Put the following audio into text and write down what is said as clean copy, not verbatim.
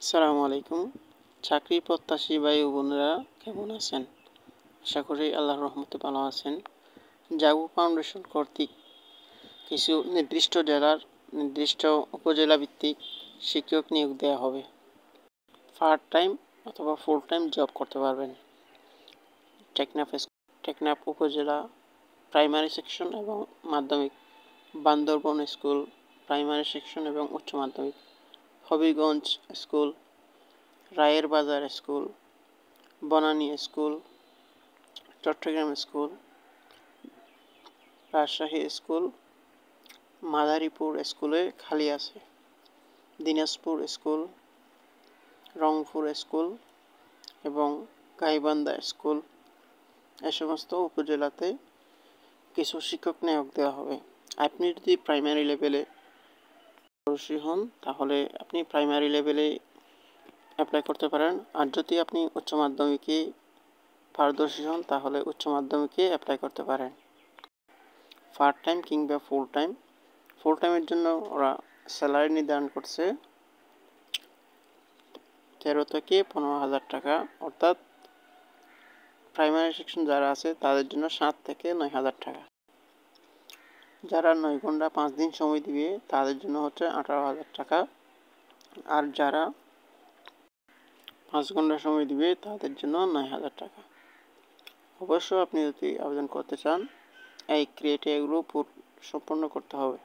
আসসালামু আলাইকুম। চাকরি প্রত্যাশী ভাই ও বোনেরা কেমন আছেন? আশা করি আল্লাহর রহমতে ভালো আছেন। জাগো ফাউন্ডেশন কর্তৃক কিছু নির্দিষ্ট জেলার নির্দিষ্ট উপজেলা ভিত্তিক শিক্ষক নিয়োগ দেওয়া হবে। পার্ট টাইম অথবা ফুল টাইম জব করতে পারবেন। টেকনাফ উপজেলা প্রাইমারি সেকশন এবং মাধ্যমিক, বান্দরবন স্কুল প্রাইমারি সেকশন এবং উচ্চ মাধ্যমিক, Habiganj school, Rayer Bazar school, Banani school, Chattogram school, Rajshahi school, Madaripur স্কুলে খালি আছে, দিনাজপুর স্কুল, রংপুর স্কুল এবং গাইবান্ধা স্কুল, এ সমস্ত উপজেলাতে কিছু শিক্ষক নিয়োগ দেওয়া হবে। আপনি যদি প্রাইমারি লেভেলে পারদর্শী হন তাহলে আপনি প্রাইমারি লেভেলে অ্যাপ্লাই করতে পারেন, আর যদি আপনি উচ্চ মাধ্যমিকে পারদর্শী হন তাহলে উচ্চ মাধ্যমিকে অ্যাপ্লাই করতে পারেন। পার্ট টাইম কিংবা ফুল টাইমের জন্য ওরা স্যালারি নির্ধারণ করছে 13 থেকে 15,000 টাকা, অর্থাৎ প্রাইমারি সেকশন যারা আছে তাদের জন্য 7 থেকে 9,000 টাকা। যারা 9 ঘন্টা 5 দিন সময় দিবে তাদের জন্য হচ্ছে 18,000 টাকা, আর যারা 5 ঘন্টা সময় দিবে তাদের জন্য 9,000 টাকা। অবশ্য আপনি যদি আবেদন করতে চান এই ক্রাইটেরিয়াগুলো সম্পন্ন করতে হবে।